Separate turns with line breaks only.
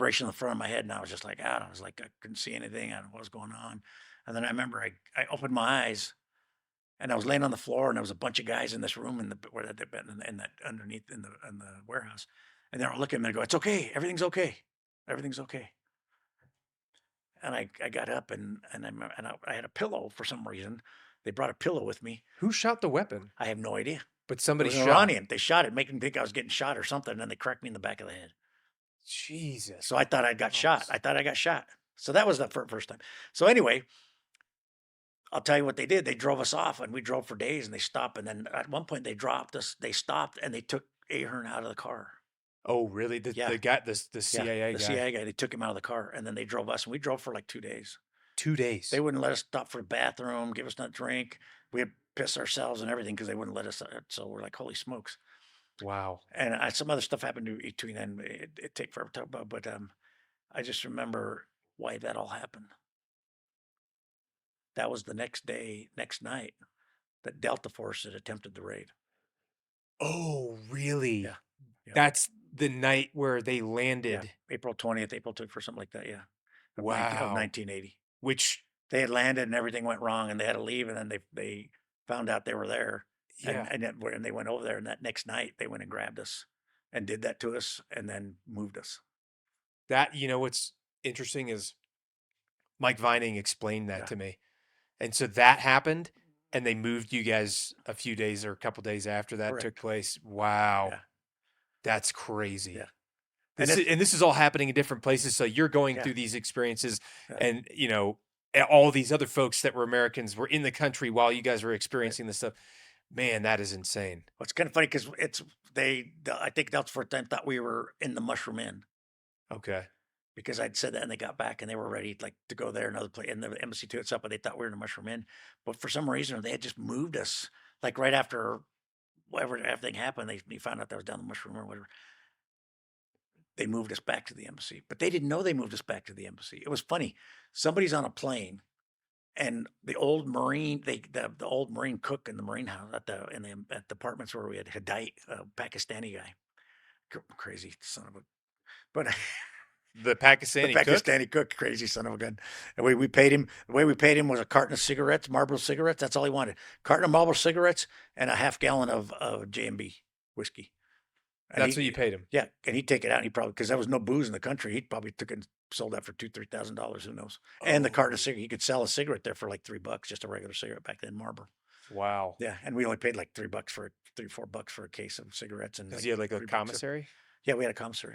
vibration in the front of my head, and I was just like out. I was like I couldn't see anything. I don't know what was going on. And then I remember I opened my eyes and I was laying on the floor, and there was a bunch of guys in this room in the where they'd been in that underneath in the warehouse, and they're all looking at me and go, "It's okay, everything's okay, everything's okay." And I got up and I had a pillow for some reason. They brought a pillow with me.
Who shot the weapon?
I have no idea.
But
It
somebody
was an
shot.
Iranian. They shot it, making me think I was getting shot or something, and then they cracked me in the back of the head.
Jesus
So I thought I got shot.
Christ.
I thought I got shot. So that was the first time. So anyway, I'll tell you what they did. They drove us off, and we drove for days, and they stopped. And then at one point, they dropped us. They stopped, and they took Ahern out of the car.
Oh, really?
Yeah,
The guy, the
yeah.
CIA
The
guy.
CIA guy. They took him out of the car, and then they drove us, and we drove for like 2 days.
2 days.
They wouldn't let us stop for the bathroom, give us not drink. We had to piss ourselves and everything because they wouldn't let us. So we're like, holy smokes.
Wow.
And some other stuff happened between then. It take forever to talk about, but I just remember why that all happened. That was the next day, next night, that Delta Force had attempted the raid.
Oh,
Yeah,
really?
yeah,
That's the night where they
yeah.
landed.
April 20th, April 21st, something like that. Yeah, of
Wow.
1980.
Which,
They had landed and everything went wrong, and they had to leave, and then they found out they were there,
yeah,
and they went over there, and that next night they went and grabbed us, and did that to us, and then moved us.
what's interesting is Mike Vining explained that
Yeah,
to me. And so that happened, and they moved you guys a few days or a couple days after that took
correct.
place. Wow.
Yeah,
That's crazy.
yeah, and
This is all happening in different places. So you're going
yeah,
through these experiences,
yeah,
and all these other folks that were Americans were in the country while you guys were
right.
experiencing this stuff. Man, that is insane.
Well, it's kind of funny because I think that's the first time thought we were in the Mushroom Inn
Okay.
because I'd said that, and they got back and they were ready like to go there another place and the embassy to itself, but they thought we were in the Mushroom Inn. But for some reason, they had just moved us like right after whatever everything happened. They found out that was down the Mushroom or whatever. They moved us back to the embassy, but they didn't know they moved us back to the embassy. It was funny. Somebody's on a plane, and the old Marine, the old Marine cook in the Marine house at the apartments where we had Hadait, a Pakistani guy, crazy son of a, but
The
the
Pakistani cook?
Pakistani cook, crazy son of a gun. And we paid him. The way we paid him was a carton of cigarettes, Marlboro cigarettes. That's all he wanted. Carton of Marlboro cigarettes and a half gallon of J&B whiskey. And
That's what you paid him.
yeah, and he'd take it out. And he probably, because there was no booze in the country, he probably took it and sold that for $2,000, $3,000. Who knows? And the carton of
Oh,
cigarette, you could sell a cigarette there for like $3, just a regular cigarette back then, Marlboro.
wow.
Yeah, and we only paid like $3 for $3, $4 for a case of cigarettes and
Because
like
he had like a
$3.
commissary?
Yeah, we had a commissary.